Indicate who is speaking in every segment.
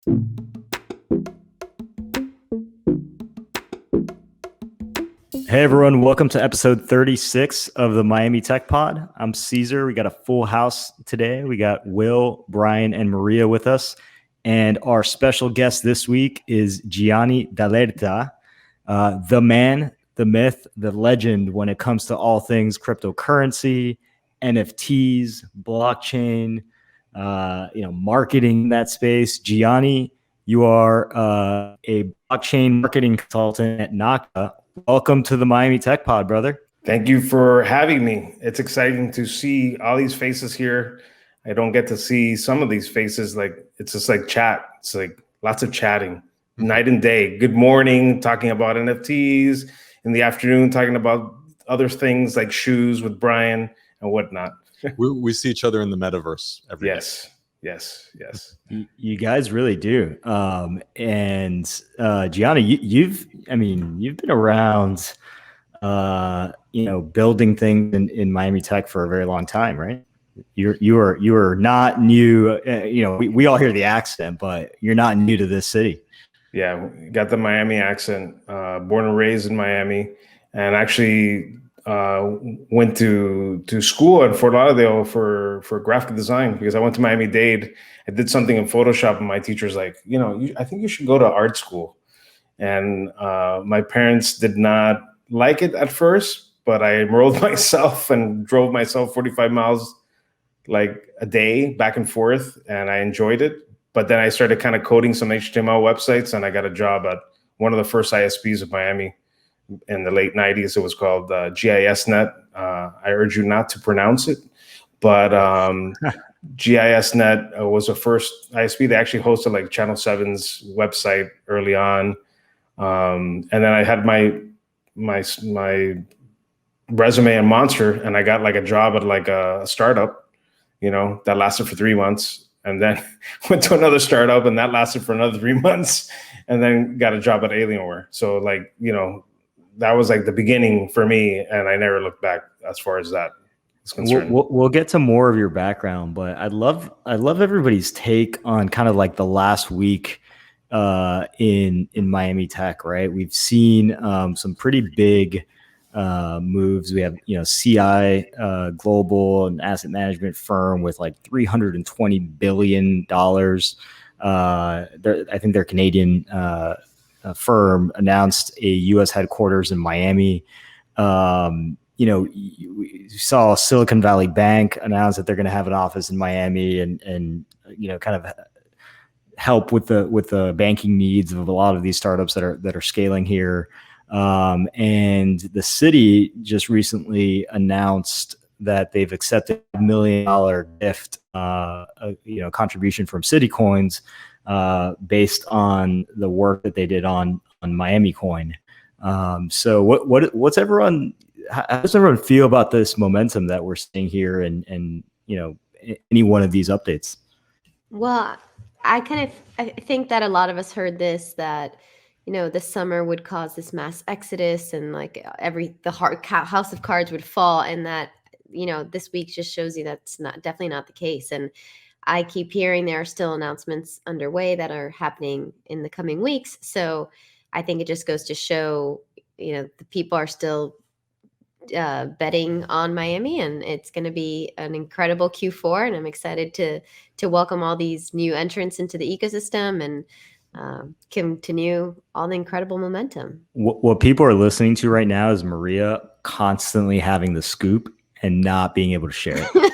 Speaker 1: Hey everyone, welcome to episode 36 of the Miami Tech Pod. I'm Cesar. We got a full house today. We got Will, Brian, and Maria with us. And our special guest this week is Gianni Dalerta, the man, the myth, the legend when it comes to all things cryptocurrency, NFTs, blockchain, marketing in that space. Gianni, you are a blockchain marketing consultant at Naka. Welcome to the Miami Tech Pod, brother.
Speaker 2: Thank you for having me. It's exciting to see all these faces here. I don't get to see some of these faces. It's just like chat. It's like lots of chatting, night and day. Good morning, talking about NFTs. In the afternoon, talking about other things like shoes with Brian and whatnot.
Speaker 3: we see each other in the metaverse every day.
Speaker 2: Yes.
Speaker 1: You guys really do. And Gianni, you've been around, building things in Miami Tech for a very long time, right? You are not new. We all hear the accent, but you're not new to this city.
Speaker 2: Yeah, got the Miami accent. Born and raised in Miami, and actually went to school in Fort Lauderdale for graphic design because I went to MiamiDade. I did something in Photoshop, and my teacher's like, I think you should go to art school. And my parents did not like it at first, but I enrolled myself and drove myself 45 miles like a day back and forth, and I enjoyed it. But then I started kind of coding some HTML websites, and I got a job at one of the first ISPs of Miami. In the late 90s, it was called GISnet. I urge you not to pronounce it, but GISnet was the first ISP. They actually hosted like Channel 7's website early on. And then I had my resume in Monster, and I got like a job at like a startup, that lasted for 3 months. And then went to another startup, and that lasted for another 3 months. And then got a job at Alienware. So that was like the beginning for me, and I never looked back as far as that is concerned.
Speaker 1: We'll get to more of your background, but I'd love everybody's take on kind of like the last week in Miami Tech, right? We've seen some pretty big moves. We have CI Global, an asset management firm with like $320 billion. I think they're Canadian. Firm announced a U.S. headquarters in Miami. You saw Silicon Valley Bank announce that they're going to have an office in Miami and kind of help with the banking needs of a lot of these startups that are scaling here. And the city just recently announced that they've accepted $1 million gift, contribution from City Coins. Based on the work that they did on Miami Coin. So what's everyone? How does everyone feel about this momentum that we're seeing here, and any one of these updates?
Speaker 4: Well, I think that a lot of us heard this, that the summer would cause this mass exodus, and like the house of cards would fall, and that this week just shows you that's definitely not the case. And I keep hearing there are still announcements underway that are happening in the coming weeks. So I think it just goes to show, the people are still betting on Miami, and it's going to be an incredible Q4. And I'm excited to welcome all these new entrants into the ecosystem and continue all the incredible momentum.
Speaker 1: What people are listening to right now is Maria constantly having the scoop and not being able to share it.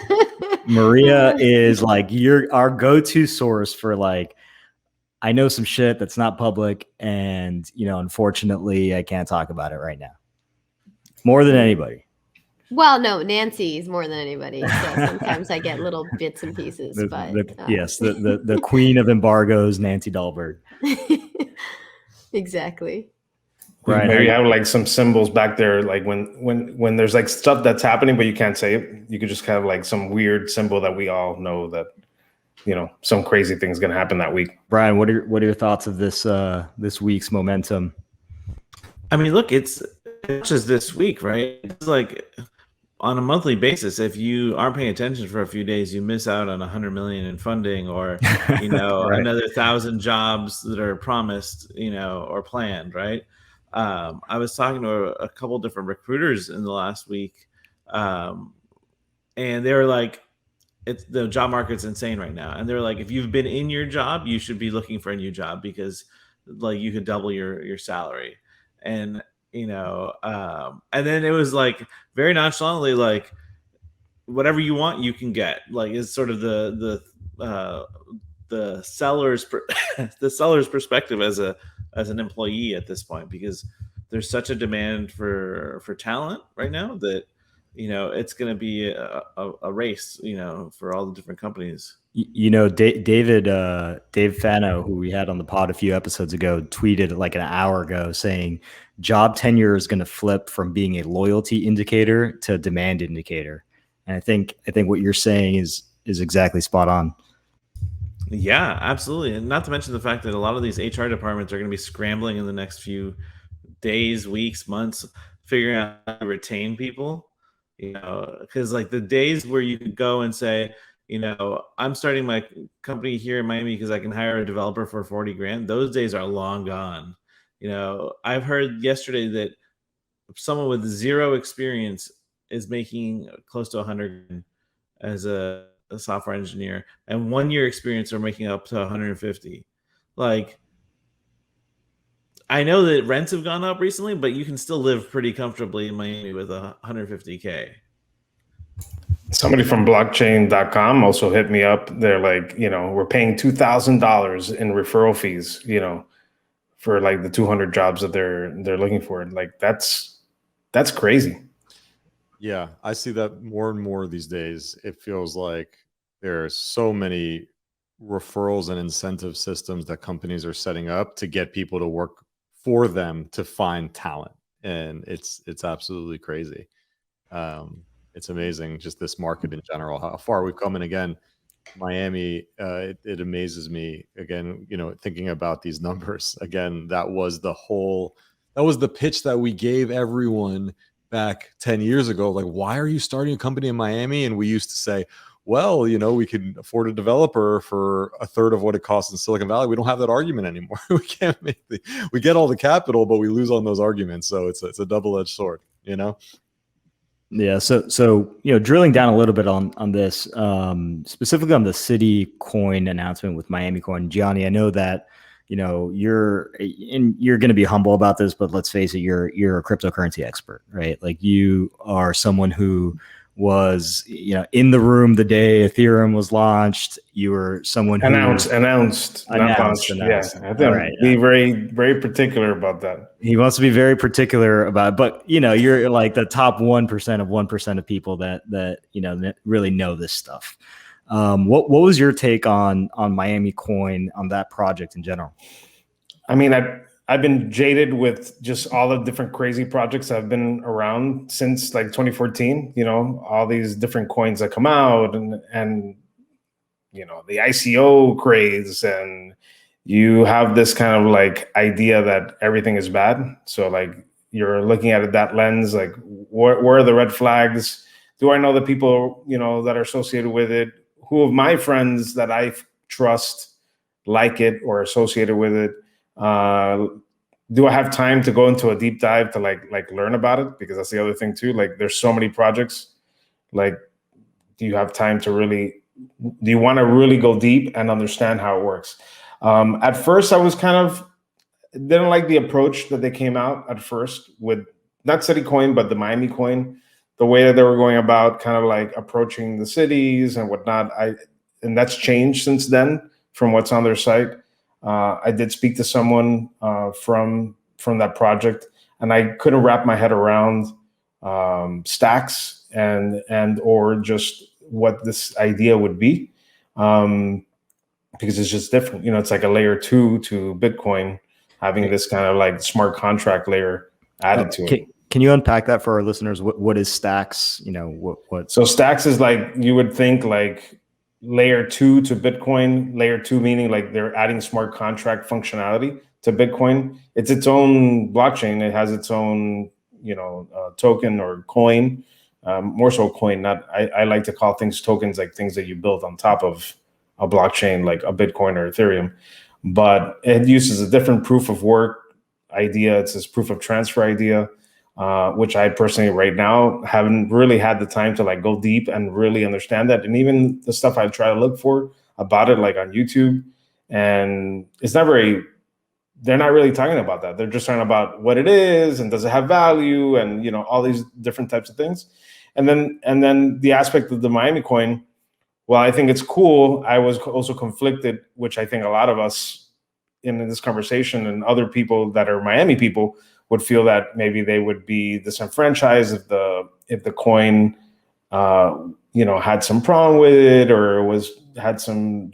Speaker 1: Maria is like our go-to source for like, I know some shit that's not public, and unfortunately I can't talk about it right now. More than anybody.
Speaker 4: Well, no, Nancy's more than anybody. So sometimes I get little bits and pieces.
Speaker 1: The queen of embargoes, Nancy Dahlberg.
Speaker 4: Exactly.
Speaker 2: Right. Maybe you have like some symbols back there, like when there's like stuff that's happening, but you can't say it. You could just have like some weird symbol that we all know that, some crazy thing's gonna happen that week.
Speaker 1: Brian, what are your thoughts of this week's momentum?
Speaker 5: I mean, look, it's just this week, right? It's like on a monthly basis, if you aren't paying attention for a few days, you miss out on 100 million in funding, or
Speaker 1: Right.
Speaker 5: another 1,000 jobs that are promised, or planned, right? I was talking to a couple different recruiters in the last week, and they were like, the job market's insane right now, and they're like, if you've been in your job, you should be looking for a new job, because like you could double your salary. And and then it was like very nonchalantly, like, whatever you want you can get, like, is sort of the seller's the seller's perspective as an employee at this point, because there's such a demand for talent right now that it's going to be a race, for all the different companies.
Speaker 1: Dave Fano, who we had on the pod a few episodes ago, tweeted like an hour ago saying job tenure is going to flip from being a loyalty indicator to a demand indicator. And I think what you're saying is exactly spot on.
Speaker 5: Yeah, absolutely. And not to mention the fact that a lot of these HR departments are going to be scrambling in the next few days, weeks, months, figuring out how to retain people, because like the days where you could go and say, I'm starting my company here in Miami because I can hire a developer for 40 grand. Those days are long gone. I've heard yesterday that someone with zero experience is making close to 100 as a software engineer, and 1 year experience are making up to 150. Like, I know that rents have gone up recently, but you can still live pretty comfortably in Miami with 150K.
Speaker 2: Somebody from blockchain.com also hit me up. They're like, we're paying $2,000 in referral fees, for like the 200 jobs that they're looking for. Like, that's crazy.
Speaker 3: Yeah, I see that more and more these days. It feels like there are so many referrals and incentive systems that companies are setting up to get people to work for them to find talent. And it's absolutely crazy. It's amazing, just this market in general, how far we've come. And again, Miami, it amazes me again, thinking about these numbers. Again, that was the pitch that we gave everyone back 10 years ago. Like, why are you starting a company in Miami? And we used to say, well, we can afford a developer for a third of what it costs in Silicon Valley. We don't have that argument anymore. We can't we get all the capital, but we lose on those arguments. So it's a double-edged sword,
Speaker 1: Yeah. So drilling down a little bit on this, specifically on the City Coin announcement with Miami Coin, Gianni, I know that you're going to be humble about this, but let's face it, you're a cryptocurrency expert, right? Like, you are someone who was in the room the day Ethereum was launched. You were someone who
Speaker 2: announced, not launched. Yeah, I think be very, very particular about that.
Speaker 1: He wants to be very particular about it, but you're like the top 1% of 1% of people that really know this stuff. What was your take on Miami Coin, on that project in general?
Speaker 2: I mean, I've been jaded with just all the different crazy projects that have been around since like 2014. All these different coins that come out, and the ICO craze, and you have this kind of like idea that everything is bad. So like, you're looking at it that lens, like, where are the red flags? Do I know the people that are associated with it? Who of my friends that I trust like it or associated with it? Do I have time to go into a deep dive to like learn about it? Because that's the other thing too. Like, there's so many projects. Like, do you have time to do you want to really go deep and understand how it works? At first, I was didn't like the approach that they came out at first with, not City Coin, but the Miami Coin, the way that they were going about kind of like approaching the cities and whatnot. And that's changed since then from what's on their site. I did speak to someone from that project, and I couldn't wrap my head around stacks and or just what this idea would be, because it's just different. It's like a layer 2 to Bitcoin, having this kind of like smart contract layer added to it.
Speaker 1: Can you unpack that for our listeners? What is stacks? What?
Speaker 2: So stacks is like, you would think like layer 2 to Bitcoin. Layer 2 meaning like they're adding smart contract functionality to Bitcoin. It's its own blockchain. It has its own token or coin. more so coin. Not I like to call things tokens, like things that you build on top of a blockchain, like a Bitcoin or Ethereum. But it uses a different proof of work idea. It's this proof of transfer idea, which I personally right now haven't really had the time to like go deep and really understand that. And even the stuff I try to look for about it, like on YouTube, and it's not very, they're not really talking about that. They're just talking about what it is and does it have value and, you know, all these different types of things. And then the aspect of the Miami coin, well, I think it's cool. I was also conflicted, which I think a lot of us in this conversation and other people that are Miami people would feel that maybe they would be disenfranchised if the coin, you know, had some problem with it or had some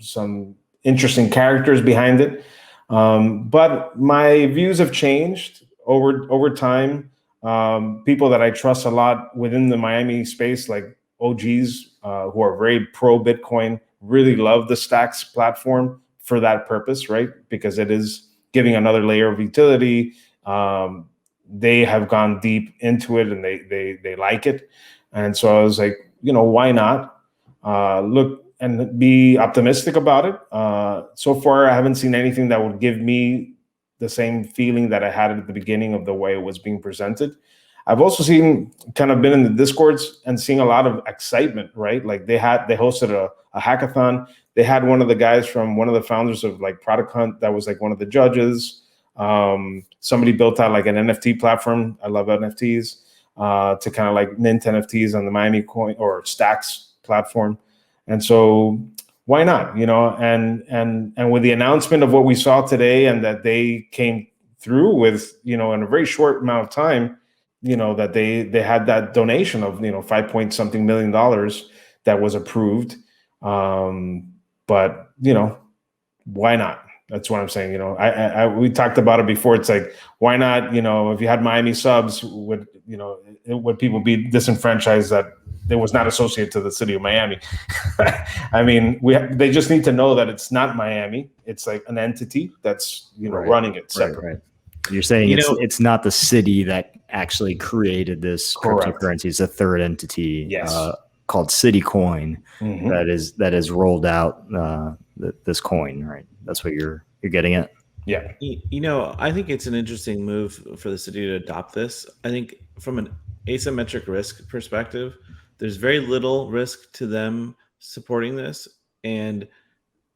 Speaker 2: interesting characters behind it. But my views have changed over time. People that I trust a lot within the Miami space, like OGs who are very pro Bitcoin, really love the Stacks platform for that purpose, right? Because it is giving another layer of utility. They have gone deep into it and they like it. And so I was like, you know, why not look and be optimistic about it? So far, I haven't seen anything that would give me the same feeling that I had at the beginning of the way it was being presented. I've also seen, kind of been in the Discords and seeing a lot of excitement, right? Like they hosted a hackathon. They had one of the guys from one of the founders of like Product Hunt that was like one of the judges. Somebody built out like an NFT platform. I love NFTs to kind of like mint NFTs on the Miami coin or Stacks platform. And so why not, you know, and with the announcement of what we saw today and that they came through with, you know, in a very short amount of time, you know, that they had that donation of, you know, $5 million that was approved. But, you know, why not? That's what I'm saying. You know, we talked about it before. It's like, why not? You know, if you had Miami subs, would people be disenfranchised that it was not associated to the city of Miami? I mean, they just need to know that it's not Miami. It's like an entity that's, you know, running it separate.
Speaker 1: Right. You're saying it's not the city that actually created this cryptocurrency. It's a third entity called Citycoin that is rolled out this coin, right? That's what you're getting at.
Speaker 2: Yeah.
Speaker 5: You know, I think it's an interesting move for the city to adopt this. I think from an asymmetric risk perspective, there's very little risk to them supporting this. And,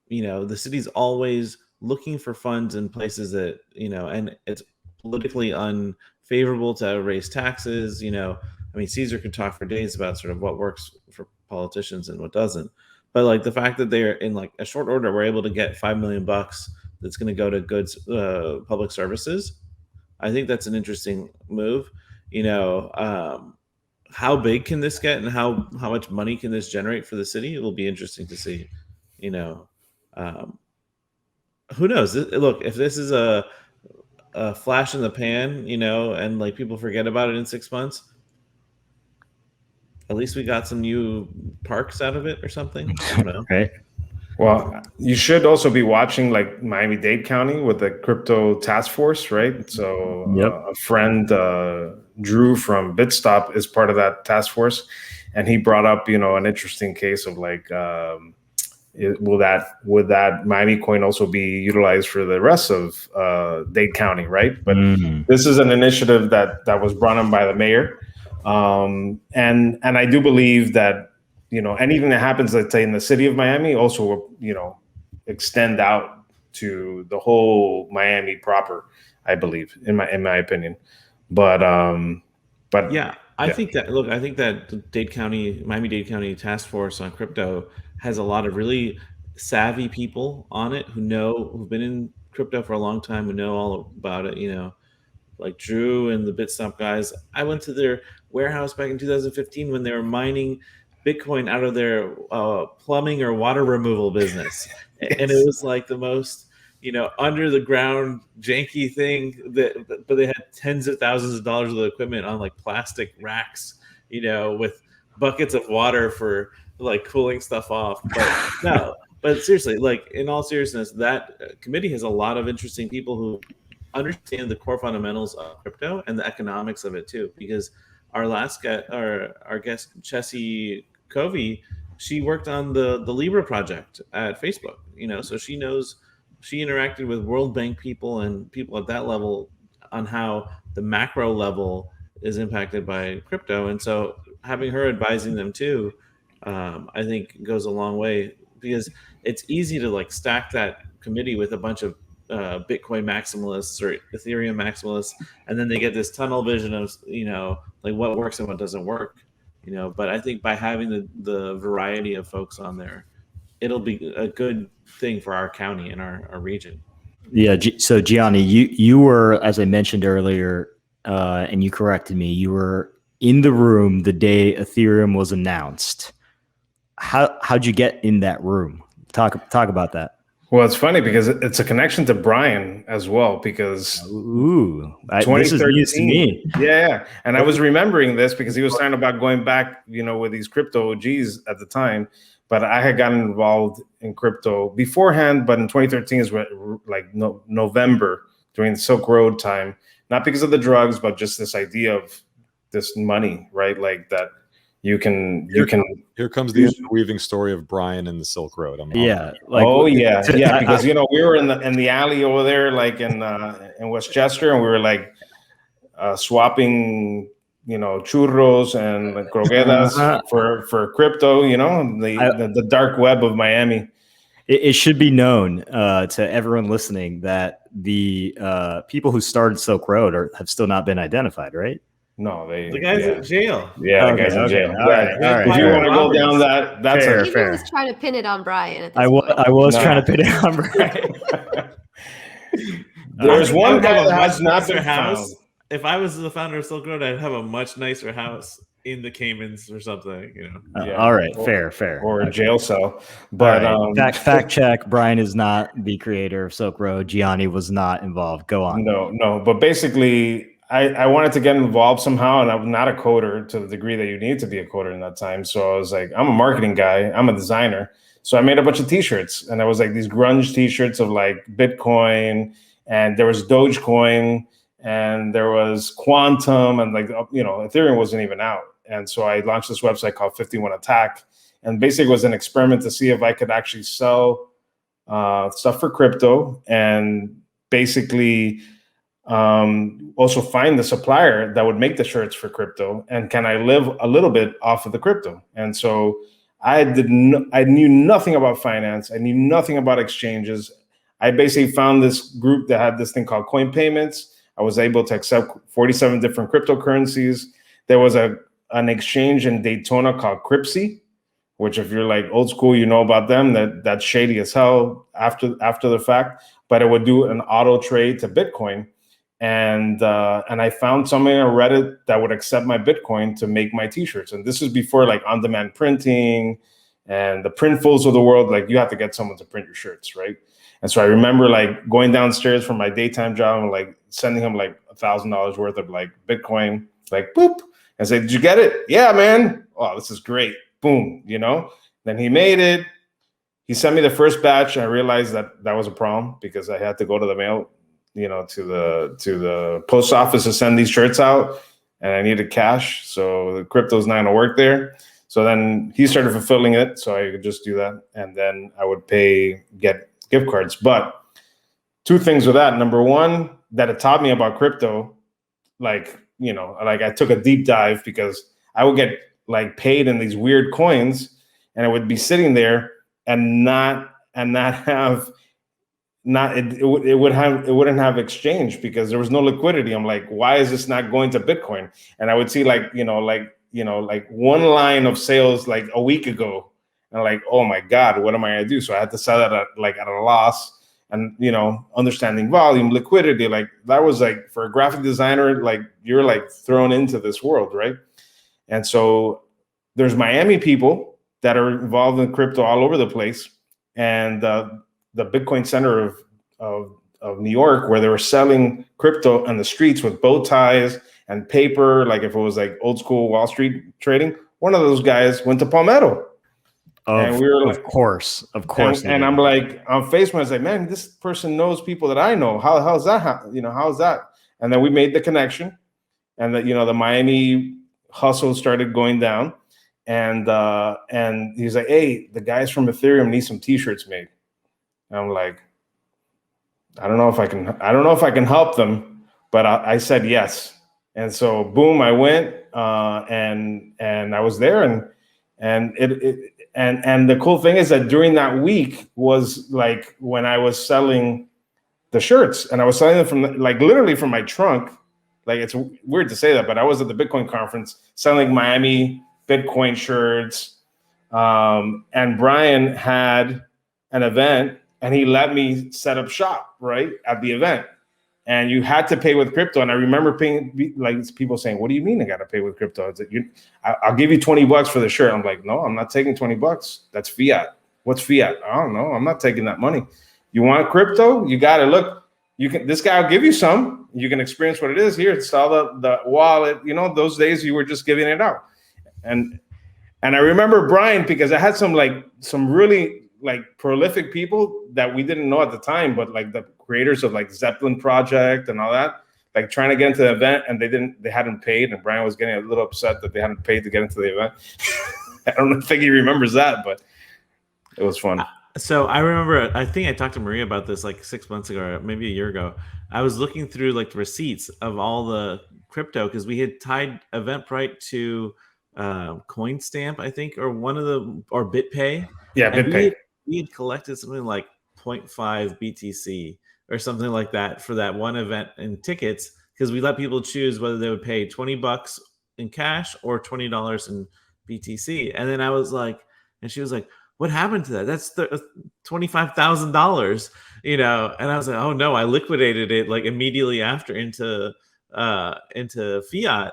Speaker 5: you know, the city's always looking for funds in places that, you know, and it's politically unfavorable to raise taxes. You know, I mean, Cesar could talk for days about sort of what works for politicians and what doesn't. But like the fact that they're in like a short order, we're able to get $5 million that's going to go to goods, public services. I think that's an interesting move. You know, how big can this get, and how much money can this generate for the city? It will be interesting to see. You know, who knows? Look, if this is a flash in the pan, you know, and like people forget about it in 6 months, at least we got some new parks out of it or something. I don't know.
Speaker 1: Right.
Speaker 2: Well, you should also be watching like Miami-Dade County with the crypto task force, right? So a friend, Drew from Bitstop, is part of that task force. And he brought up, you know, an interesting case of like, would that Miami coin also be utilized for the rest of Dade County, right? But this is an initiative that was brought on by the mayor. And I do believe that, you know, anything that happens, let's say in the city of Miami, also will, you know, extend out to the whole Miami proper, I believe, in my opinion. But
Speaker 5: yeah, I think that the Miami-Dade County Task Force on crypto has a lot of really savvy people on it who've been in crypto for a long time, who know all about it, you know, like Drew and the Bitstamp guys. I went to their warehouse back in 2015 when they were mining Bitcoin out of their plumbing or water removal business. And it was like the most, you know, under the ground janky thing but they had tens of thousands of dollars of equipment on like plastic racks, you know, with buckets of water for like cooling stuff off. But no, but seriously, like in all seriousness, that committee has a lot of interesting people who understand the core fundamentals of crypto and the economics of it too, because our last guest, our guest Chessie Covey, she worked on the Libra project at Facebook. So she interacted with World Bank people and people at that level on how the macro level is impacted by crypto, and so having her advising them too, I think goes a long way, because it's easy to like stack that committee with a bunch of Bitcoin maximalists or Ethereum maximalists, and then they get this tunnel vision of like what works and what doesn't work. But I think by having the variety of folks on there, it'll be a good thing for our county and our region.
Speaker 1: Yeah. So Gianni, you were, as I mentioned earlier, and you corrected me, you were in the room the day Ethereum was announced. How'd you get in that room? Talk about that.
Speaker 2: Well, it's funny because it's a connection to Brian as well, because
Speaker 1: this is news to me.
Speaker 2: Yeah. And I was remembering this because he was talking about going back, with these crypto OGs at the time, but I had gotten involved in crypto beforehand, but in 2013 is November, during the Silk Road time, not because of the drugs, but just this idea of this money, right? Like that you can.
Speaker 3: Here comes the interweaving story of Brian and the Silk Road.
Speaker 2: Because we were in the alley over there, like in Westchester, and we were like swapping, churros and croquetas for crypto, the dark web of Miami.
Speaker 1: It should be known to everyone listening that the people who started Silk Road have still not been identified, right?
Speaker 2: No,
Speaker 5: the guy's in jail.
Speaker 2: Yeah, the guy's in jail.
Speaker 1: All right.
Speaker 2: If you want to go down that's
Speaker 1: fair.
Speaker 4: He was trying to pin it on Brian at this
Speaker 1: I was trying to pin it on Brian.
Speaker 2: There's one guy that has not been found.
Speaker 5: If I was the founder of Silk Road, I'd have a much nicer house in the Caymans or something,
Speaker 1: All right, fair.
Speaker 2: Or a jail cell. But
Speaker 1: fact check, Brian is not the creator of Silk Road. Gianni was not involved. Go on.
Speaker 2: No. But basically, I wanted to get involved somehow, and I'm not a coder to the degree that you need to be a coder in that time. So I was like, I'm a marketing guy. I'm a designer. So I made a bunch of T-shirts, and I was like these grunge T-shirts of like Bitcoin, and there was Dogecoin, and there was Quantum, and Ethereum wasn't even out. And so I launched this website called 51 Attack, and basically it was an experiment to see if I could actually sell stuff for crypto, and basically also find the supplier that would make the shirts for crypto, and can I live a little bit off of the crypto? And so I knew nothing about finance. I knew nothing about exchanges. I basically found this group that had this thing called Coin Payments. I was able to accept 47 different cryptocurrencies. There was an exchange in Daytona called Crypsy, which if you're like old school, you know about them, that's shady as hell after the fact, but it would do an auto trade to Bitcoin. And I found something on Reddit that would accept my Bitcoin to make my T-shirts. And this is before like on-demand printing and the Printfuls of the world. Like you have to get someone to print your shirts, right? And so I remember like going downstairs from my daytime job and like sending him like $1,000 worth of like Bitcoin, like boop, and say, "Did you get it?" "Yeah, man." "Oh, this is great." Boom, Then he made it. He sent me the first batch. And I realized that was a problem because I had to go to the mail, to the post office to send these shirts out, and I needed cash. So the crypto's not gonna work there. So then he started fulfilling it, so I could just do that, and then I would get gift cards. But two things with that. Number one, that it taught me about crypto. Like I took a deep dive because I would get like paid in these weird coins, and it would be sitting there and not have. It wouldn't have exchange because there was no liquidity. I'm like, why is this not going to Bitcoin? And I would see like one line of sales like a week ago, and like, oh my God, what am I gonna do? So I had to sell that at a loss. And understanding volume, liquidity, like that was like for a graphic designer, like you're like thrown into this world, right? And so there's Miami people that are involved in crypto all over the place, and the Bitcoin Center of New York, where they were selling crypto on the streets with bow ties and paper, like if it was like old school Wall Street trading. One of those guys went to Palmetto. And we were like,
Speaker 1: of course.
Speaker 2: And I'm like, on Facebook, I was like, man, this person knows people that I know. How's that? How's that? And then we made the connection, and the Miami hustle started going down, and he's like, "Hey, the guys from Ethereum need some T-shirts made." And I'm like, I don't know if I can help them, but I said yes. And so boom, I went, and I was there, and the cool thing is that during that week was like when I was selling the shirts, and I was selling them from like literally from my trunk. Like, it's weird to say that, but I was at the Bitcoin conference selling Miami Bitcoin shirts, and Brian had an event, and he let me set up shop right at the event. And you had to pay with crypto. And I remember paying, like, people saying, "What do you mean I got to pay with crypto? I'll give you $20 for the shirt." I'm like, "No, I'm not taking $20. That's fiat." "What's fiat?" "I don't know. I'm not taking that money." "You want crypto? You got it. Look, this guy will give you some. You can experience what it is. Here, install the wallet." Those days you were just giving it out. And I remember Brian, because I had some really like prolific people that we didn't know at the time, but like the creators of like Zeppelin Project and all that, like trying to get into the event, and they hadn't paid, and Brian was getting a little upset that they hadn't paid to get into the event. I don't think he remembers that, but it was fun.
Speaker 5: So I remember, I think I talked to Maria about this like 6 months ago, or maybe a year ago. I was looking through like the receipts of all the crypto, because we had tied Eventbrite to Coinstamp, I think, or BitPay.
Speaker 2: Yeah,
Speaker 5: And
Speaker 2: BitPay.
Speaker 5: we had collected something like 0.5 BTC or something like that for that one event in tickets, because we let people choose whether they would pay $20 in cash or $20 in BTC. And then I was like, and she was like, "What happened to that? That's $25,000, And I was like, "Oh no, I liquidated it like immediately after into fiat,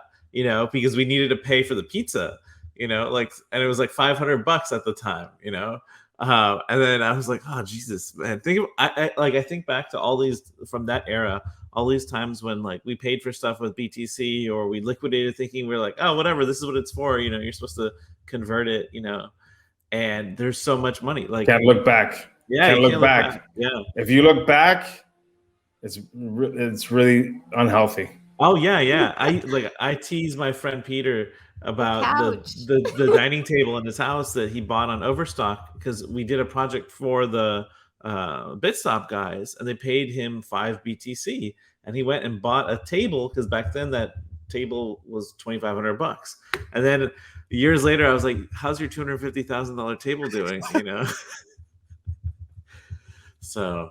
Speaker 5: because we needed to pay for the pizza, and it was like $500 at the time, and then I was like, oh Jesus, man, I think back to all these from that era, all these times when like we paid for stuff with BTC or we liquidated, thinking we're like, oh, whatever, this is what it's for, you're supposed to convert it, and there's so much money, like
Speaker 2: Can't look back.
Speaker 5: Yeah,
Speaker 2: Can't look back.
Speaker 5: Yeah,
Speaker 2: if you look back, it's really unhealthy.
Speaker 5: Oh yeah. I tease my friend Peter about the dining table in his house that he bought on Overstock, because we did a project for the Bitstop guys, and they paid him 5 BTC, and he went and bought a table, because back then that table was $2,500. And then years later, I was like, "How's your $250,000 table doing?" So.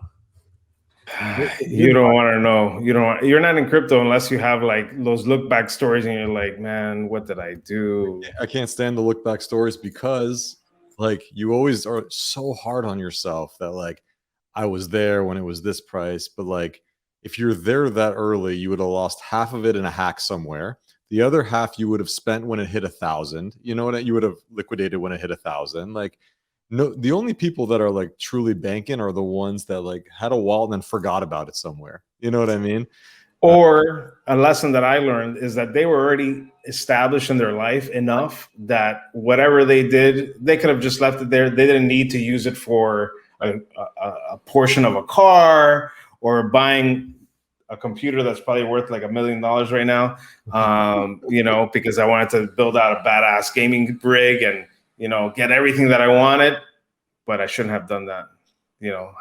Speaker 2: You don't want to know. You're not in crypto unless you have like those look back stories, and you're like, "Man, what did I do?"
Speaker 3: I can't stand the look back stories, because like you always are so hard on yourself that like, I was there when it was this price, but like if you're there that early, you would have lost half of it in a hack somewhere. The other half you would have spent when it hit 1,000. You would have liquidated when it hit 1,000. Like, no, the only people that are like truly banking are the ones that like had a wallet and then forgot about it somewhere. You know what I mean?
Speaker 2: Or a lesson that I learned is that they were already established in their life enough that whatever they did, they could have just left it there. They didn't need to use it for a portion of a car or buying a computer that's probably worth like $1 million right now, because I wanted to build out a badass gaming rig and, get everything that I wanted, but I shouldn't have done that,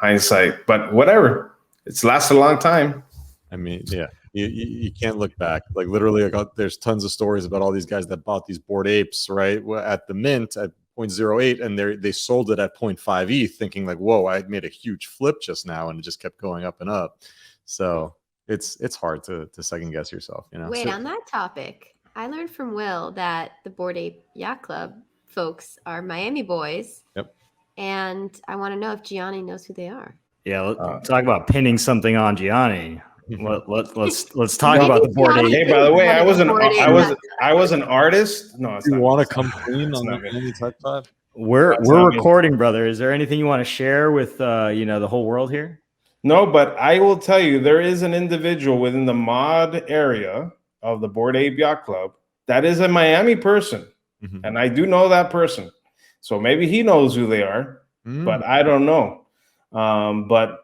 Speaker 2: hindsight, but whatever. It's lasted a long time.
Speaker 3: I mean, yeah, you can't look back. Like literally, there's tons of stories about all these guys that bought these Bored Apes, right, at the mint at 0.08, and they sold it at 0.5 ETH, thinking like, whoa, I made a huge flip just now, and it just kept going up and up. So it's hard to second guess yourself,
Speaker 4: Wait, on that topic, I learned from Will that the Bored Ape Yacht Club folks are Miami boys.
Speaker 3: Yep.
Speaker 4: And I want to know if Gianni knows who they are.
Speaker 1: Yeah, let's talk about pinning something on Gianni. Let's talk about the Bored Ape.
Speaker 2: Hey, by the way, I was an artist. No,
Speaker 3: you want to come clean on the type 5?
Speaker 1: We're recording, brother. Is there anything you want to share with the whole world here?
Speaker 2: No, but I will tell you, there is an individual within the mod area of the Bored Ape Yacht Club that is a Miami person. Mm-hmm. And I do know that person. So maybe he knows who they are, but I don't know. But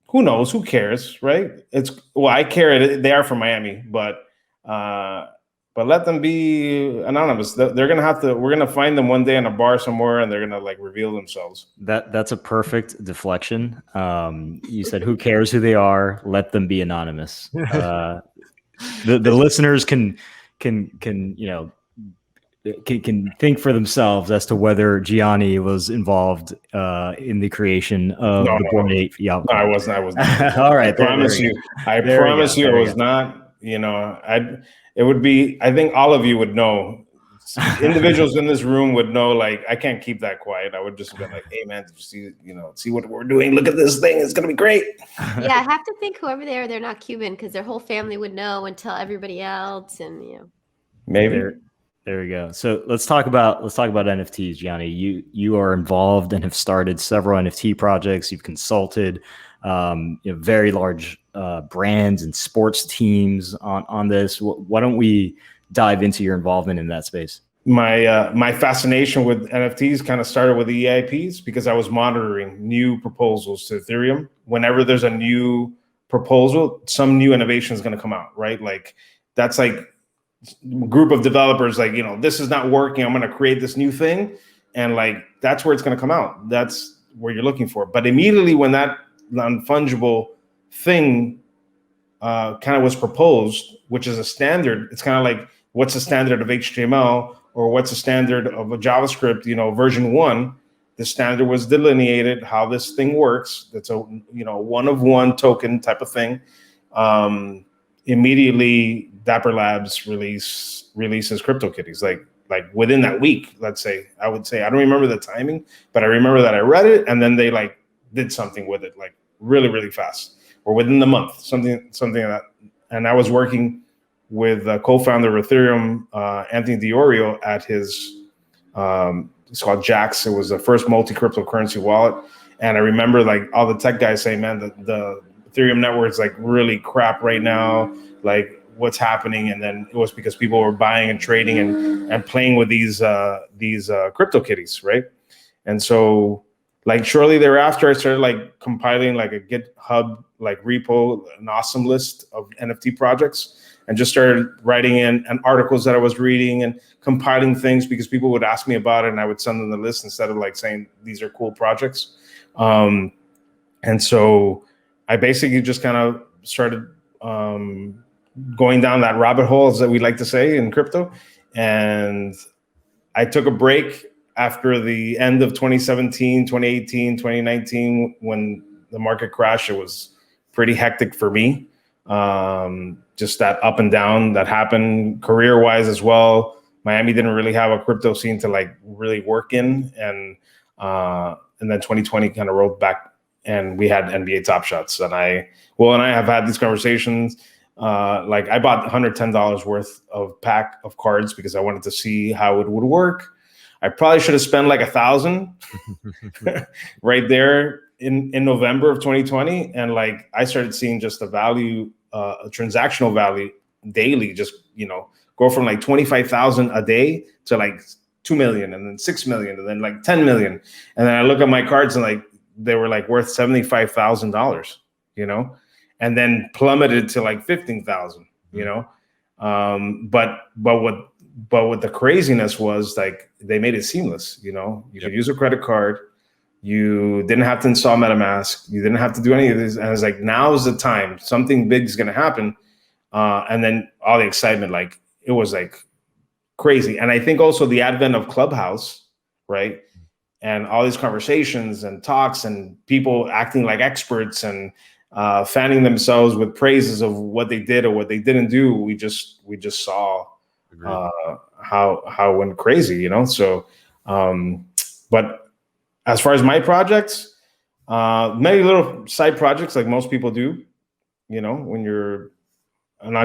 Speaker 2: who knows? Who cares, right? I care. They are from Miami, but I but let them be anonymous. They're gonna have to. We're gonna find them one day in a bar somewhere, and they're gonna like reveal themselves.
Speaker 1: That's a perfect deflection. You said, "Who cares who they are? Let them be anonymous." The listeners can can think for themselves as to whether Gianni was involved in the creation of the Bored Ape Yacht.
Speaker 2: No, I wasn't.
Speaker 1: All right,
Speaker 2: I promise you. I promise you, I was not. You know, It would be. I think all of you would know. Individuals in this room would know. Like, I can't keep that quiet. I would just be like, "Hey, man, did you see? See what we're doing? Look at this thing. It's gonna be great."
Speaker 4: Yeah, I have to think whoever they are, they're not Cuban because their whole family would know and tell everybody else, and
Speaker 2: maybe.
Speaker 1: There we go. So let's talk about NFTs, Gianni. You are involved and have started several NFT projects. You've consulted very large brands and sports teams on this. Why don't we dive into your involvement in that space?
Speaker 2: My fascination with NFTs kind of started with the EIPs because I was monitoring new proposals to Ethereum. Whenever there's a new proposal, some new innovation is going to come out, right? Like that's like group of developers, like, this is not working. I'm going to create this new thing. And like, that's where it's going to come out. That's where you're looking for. But immediately when that non-fungible thing kind of was proposed, which is a standard, it's kind of like, what's the standard of HTML or what's the standard of a JavaScript, version 1, the standard was delineated how this thing works. That's a, one of one token type of thing. Immediately Dapper Labs releases CryptoKitties like within that week. Let's say, I would say, I don't remember the timing, but I remember that I read it and then they like did something with it like really, really fast, or within the month, something like that. And I was working with a co-founder of Ethereum, Anthony Diorio, at his it's called Jax. It was the first multi-cryptocurrency wallet. And I remember like all the tech guys saying, man, the Ethereum network is like really crap right now. Like, what's happening? And then it was because people were buying and trading and playing with these CryptoKitties, right? And so like shortly thereafter, I started like compiling like a GitHub like repo, an awesome list of NFT projects, and just started writing in and articles that I was reading and compiling things because people would ask me about it and I would send them the list instead of like saying these are cool projects. And so I basically just kind of started going down that rabbit hole, as that we like to say in crypto. And I took a break after the end of 2017, 2018, 2019, when the market crashed. It was pretty hectic for me. Just that up and down that happened career-wise as well. Miami didn't really have a crypto scene to like really work in. And then 2020 kind of rolled back and we had NBA Top Shots. And I have had these conversations. Like I bought $110 worth of pack of cards because I wanted to see how it would work. I probably should have spent like $1,000 right there in November of 2020. And like, I started seeing just the value, a transactional value daily, just, go from like 25,000 a day to like 2 million and then 6 million and then like 10 million. And then I look at my cards and like, they were like worth $75,000, and then plummeted to like 15,000, but what the craziness was, like, they made it seamless. You could use a credit card. You didn't have to install MetaMask. You didn't have to do any of this. And it's like, now's the time. Something big is going to happen. And then all the excitement, like, it was like crazy. And I think also the advent of Clubhouse, right? And all these conversations and talks and people acting like experts and fanning themselves with praises of what they did or what they didn't do. We just saw how went crazy, So, but as far as my projects, many little side projects like most people do, when you're have an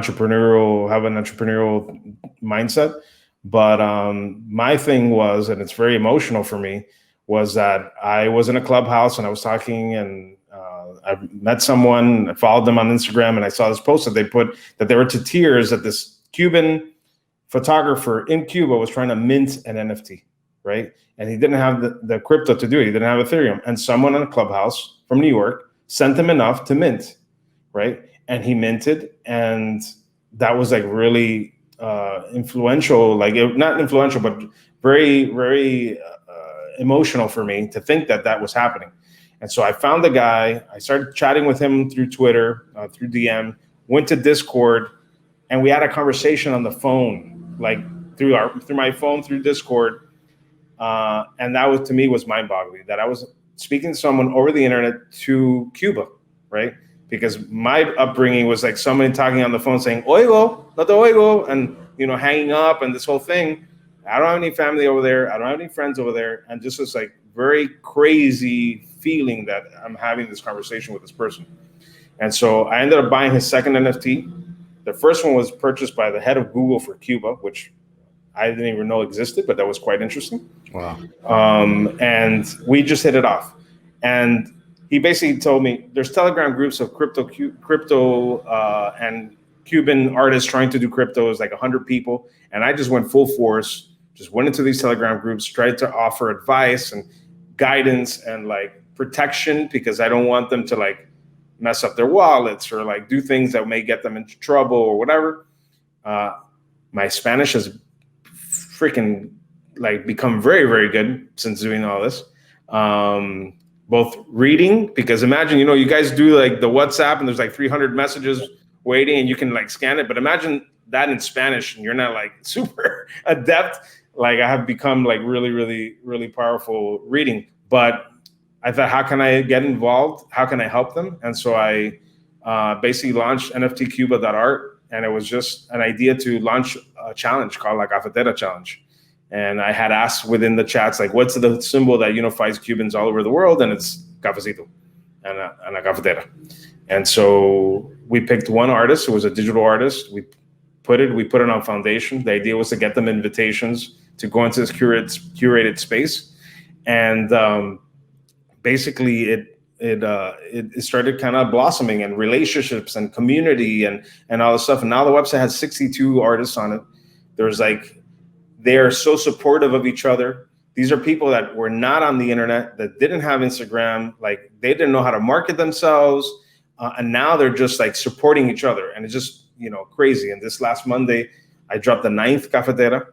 Speaker 2: entrepreneurial mindset. But my thing was, and it's very emotional for me, was that I was in a Clubhouse and I was talking and I met someone, I followed them on Instagram, and I saw this post that they put that they were to tears that this Cuban photographer in Cuba was trying to mint an NFT, right? And he didn't have the crypto to do it. He didn't have Ethereum. And someone in a Clubhouse from New York sent him enough to mint, right? And he minted. And that was like really influential, like not influential, but very, very emotional for me to think that that was happening. And so I found the guy. I started chatting with him through Twitter, through DM, went to Discord, and we had a conversation on the phone, like through my phone, through Discord. And that was, to me, was mind-boggling, that I was speaking to someone over the internet to Cuba, right? Because my upbringing was like somebody talking on the phone saying, oigo, no te oigo, and, you know, hanging up and this whole thing. I don't have any family over there. I don't have any friends over there. And just was like very crazy feeling that I'm having this conversation with this person. And so I ended up buying his second NFT. The first one was purchased by the head of Google for Cuba, which I didn't even know existed, but that was quite interesting.
Speaker 3: Wow.
Speaker 2: And we just hit it off. And he basically told me there's Telegram groups of crypto and Cuban artists trying to do crypto. Is like 100 people. And I just went full force, just went into these Telegram groups, tried to offer advice and guidance and like protection, because I don't want them to like mess up their wallets or like do things that may get them into trouble or whatever. My Spanish has freaking like become very, very good since doing all this. Both reading, because imagine, you know, you guys do like the WhatsApp and there's like 300 messages waiting and you can like scan it. But imagine that in Spanish and you're not like super adept. Like I have become like really, really, really powerful reading. But I thought, how can I get involved? How can I help them? And so I basically launched NFTcuba.art, and it was just an idea to launch a challenge called La Cafetera Challenge. And I had asked within the chats, like, what's the symbol that unifies Cubans all over the world? And it's cafecito and a cafetera. And so we picked one artist who was a digital artist. We put it on Foundation. The idea was to get them invitations to go into this curated space. And basically it started kind of blossoming, and relationships and community and all this stuff. And now the website has 62 artists on it. There's like, they are so supportive of each other. These are people that were not on the internet, that didn't have Instagram, like they didn't know how to market themselves. And now they're just like supporting each other. And it's just, you know, crazy. And this last Monday, I dropped the 9th cafetera.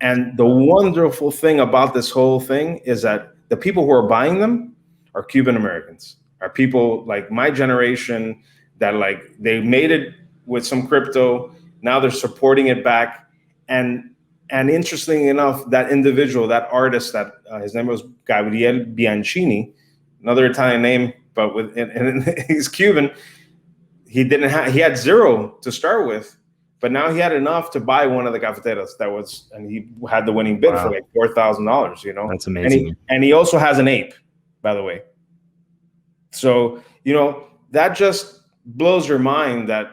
Speaker 2: And the wonderful thing about this whole thing is that the people who are buying them are Cuban Americans, are people like my generation that like they made it with some crypto. Now they're supporting it back. And interestingly enough, that individual, that artist, that his name was Gabriel Bianchini, another Italian name, but he's Cuban. He had zero to start with, but now he had enough to buy one of the cafeteras and he had the winning bid for like $4,000. You know,
Speaker 1: that's amazing.
Speaker 2: And he also has an ape, by the way. So you know that just blows your mind that.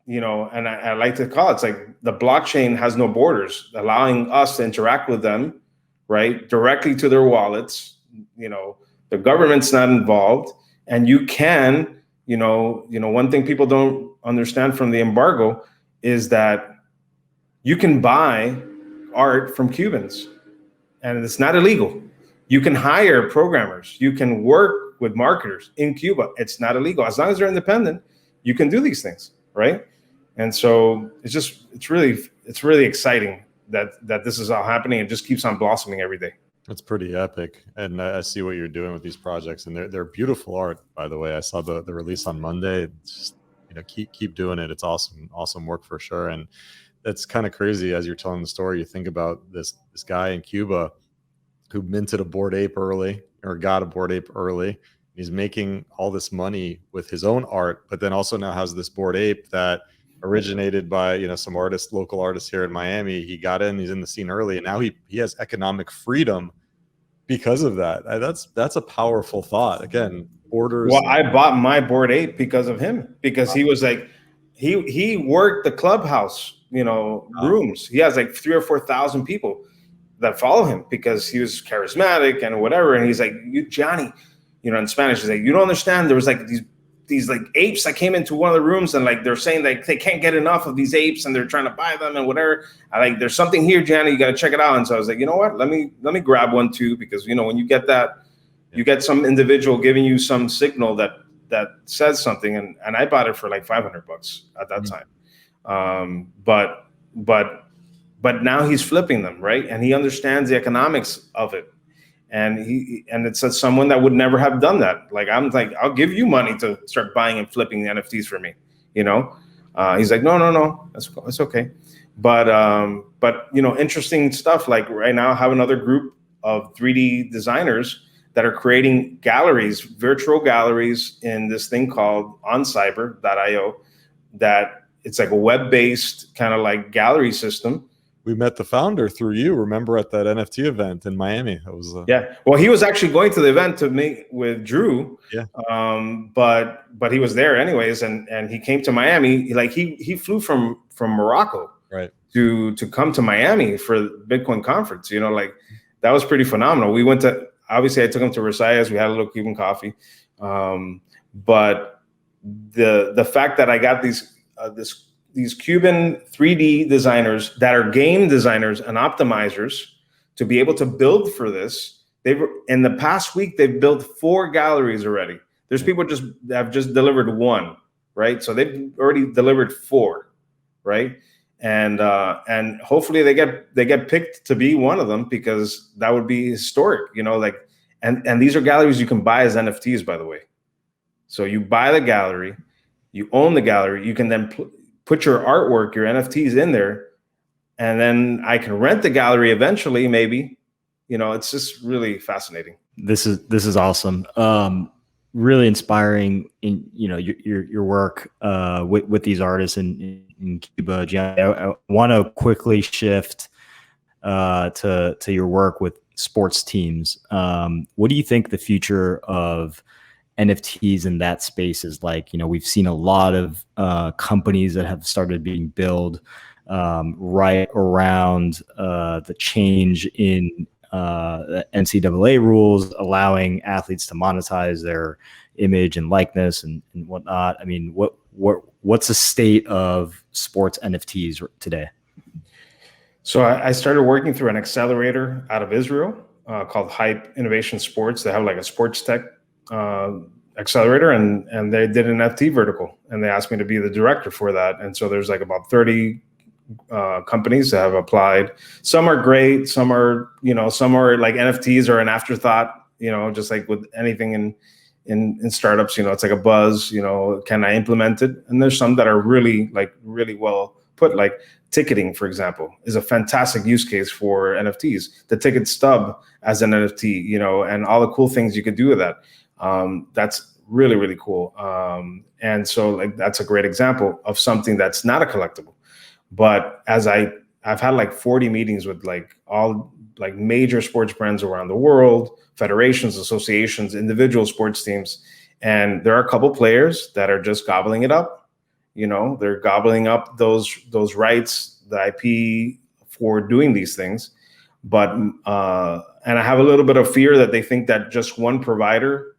Speaker 2: You know, and I like to call it, it's like the blockchain has no borders, allowing us to interact with them, right, directly to their wallets. You know, the government's not involved, and you can, you know, one thing people don't understand from the embargo is that you can buy art from Cubans, and it's not illegal. You can hire programmers, you can work with marketers in Cuba. It's not illegal. As long as they're independent, you can do these things, right? And so it's really exciting that this is all happening and just keeps on blossoming every day.
Speaker 3: It's pretty epic. And I see what you're doing with these projects, and they're beautiful art, by the way. I saw the release on Monday. It's just, you know, keep doing it. It's awesome work for sure. And that's kind of crazy as you're telling the story. You think about this guy in Cuba who minted a Bored Ape early, or got a Bored Ape early. He's making all this money with his own art, but then also now has this Bored Ape that originated by, you know, some local artists here in Miami. He got in, he's in the scene early, and now he has economic freedom because of that. That's a powerful thought. Again, borders.
Speaker 2: Well, I bought my Bored Ape because of him, because he was like, he worked the clubhouse, you know, rooms. He has like 3,000 or 4,000 people that follow him because he was charismatic and whatever. And he's like, Gianni, you know, in Spanish, he's like, you don't understand. There was like these like apes that came into one of the rooms, and like they're saying like they can't get enough of these apes and they're trying to buy them and whatever. I like, there's something here, Gianni, you got to check it out. And so I was like, you know what, let me grab one too, because you know, when you get that, you get some individual giving you some signal that says something, and I bought it for like $500 at that time. But but now he's flipping them, right? And he understands the economics of it. And it's someone that would never have done that. Like, I'm like, I'll give you money to start buying and flipping NFTs for me, you know? He's like, no, that's okay. But interesting stuff. Like right now, I have another group of 3D designers that are creating galleries, virtual galleries, in this thing called oncyber.io. That it's like a web-based kind of like gallery system.
Speaker 3: We met the founder through you. Remember at that NFT event in Miami? That was
Speaker 2: yeah. Well, he was actually going to the event to meet with Drew.
Speaker 3: Yeah.
Speaker 2: But he was there anyways, and he came to Miami. He flew from Morocco,
Speaker 3: right,
Speaker 2: to come to Miami for the Bitcoin conference. Like that was pretty phenomenal. We went to, obviously I took him to Versailles. We had a little Cuban coffee. But the fact that I got these Cuban 3D designers that are game designers and optimizers to be able to build for this. In the past week, they've built 4 galleries already. There's people that have just delivered 1, right? So they've already delivered 4, right? And hopefully they get picked to be one of them, because that would be historic, and these are galleries you can buy as NFTs, by the way. So you buy the gallery, you own the gallery, you can then put your artwork, your NFTs in there, and then I can rent the gallery eventually, maybe. It's just really fascinating.
Speaker 1: This is awesome. Really inspiring in your work with these artists in Cuba. Gianni, I want to quickly shift to your work with sports teams. What do you think the future of NFTs in that space is like? We've seen a lot of companies that have started being built right around the change in NCAA rules, allowing athletes to monetize their image and likeness and whatnot. I mean, what's the state of sports NFTs today?
Speaker 2: So I started working through an accelerator out of Israel called Hype Innovation Sports. They have like a sports tech accelerator, and they did an NFT vertical, and they asked me to be the director for that. And so there's like about 30 companies that have applied. Some are great, some are like NFTs are an afterthought, just like with anything in startups, it's like a buzz, can I implement it? And there's some that are really well put, like ticketing, for example, is a fantastic use case for NFTs. The ticket stub as an NFT, and all the cool things you could do with that. That's really, really cool. And so like that's a great example of something that's not a collectible. But as I've had like 40 meetings with like all like major sports brands around the world, federations, associations, individual sports teams, and there are a couple players that are just gobbling it up. They're gobbling up those rights, the IP for doing these things. But and I have a little bit of fear that they think that just one provider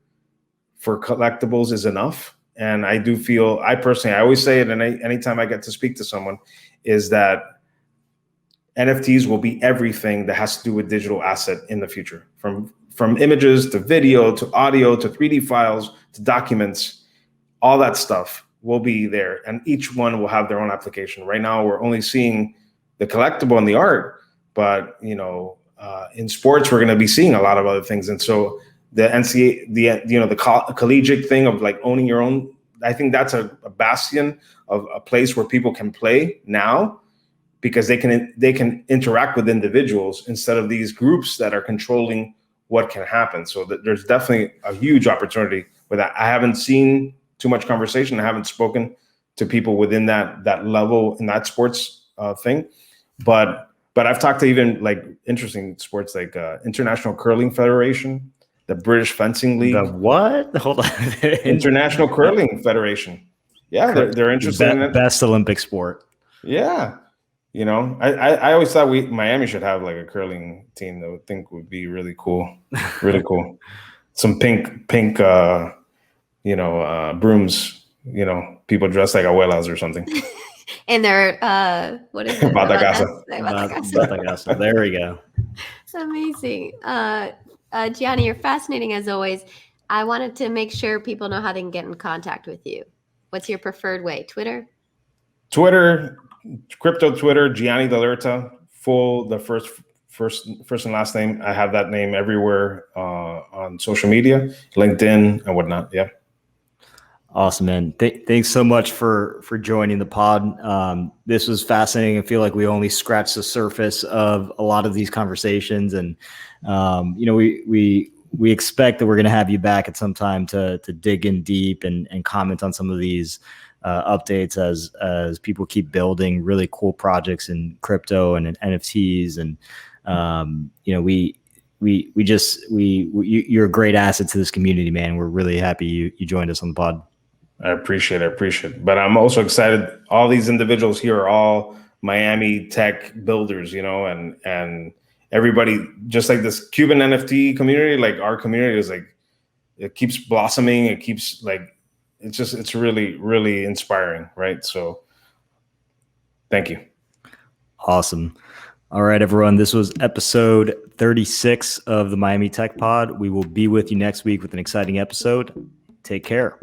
Speaker 2: for collectibles is enough. And I do feel, I always say it, and anytime I get to speak to someone, is that NFTs will be everything that has to do with digital asset in the future, from images to video to audio to 3D files to documents. All that stuff will be there, and each one will have their own application. Right now, we're only seeing the collectible and the art, but in sports, we're going to be seeing a lot of other things. And so the NCAA, the collegiate thing of like owning your own, I think that's a bastion of a place where people can play now, because they can interact with individuals instead of these groups that are controlling what can happen. So there's definitely a huge opportunity with that. I haven't seen too much conversation. I haven't spoken to people within that level in that sports thing, but I've talked to even like interesting sports like International Curling Federation, the British Fencing League.
Speaker 1: The what? Hold on.
Speaker 2: International Curling Federation. Yeah, they're interested in it.
Speaker 1: Best Olympic sport.
Speaker 2: Yeah. I always thought Miami should have like a curling team that I would think would be really cool. Really cool. Some pink brooms, people dressed like abuelas or something.
Speaker 4: And they're what is it?
Speaker 1: Batagasa. There we go.
Speaker 4: It's amazing. Gianni, you're fascinating as always. I wanted to make sure people know how they can get in contact with you. What's your preferred way? Twitter?
Speaker 2: Twitter, crypto Twitter, Gianni Dalerta, the first and last name. I have that name everywhere on social media, LinkedIn and whatnot. Yeah.
Speaker 1: Awesome, man. Thanks so much for joining the pod. This was fascinating. I feel like we only scratched the surface of a lot of these conversations, and we expect that we're going to have you back at some time to dig in deep and comment on some of these updates as people keep building really cool projects in crypto and in NFTs, and you're a great asset to this community, man. We're really happy you joined us on the pod.
Speaker 2: I appreciate it. But I'm also excited. All these individuals here are all Miami tech builders, and everybody, just like this Cuban NFT community, like our community is like, it keeps blossoming. It keeps like, it's really, really inspiring. Right. So thank you.
Speaker 1: Awesome. All right, everyone. This was episode 36 of the Miami Tech Pod. We will be with you next week with an exciting episode. Take care.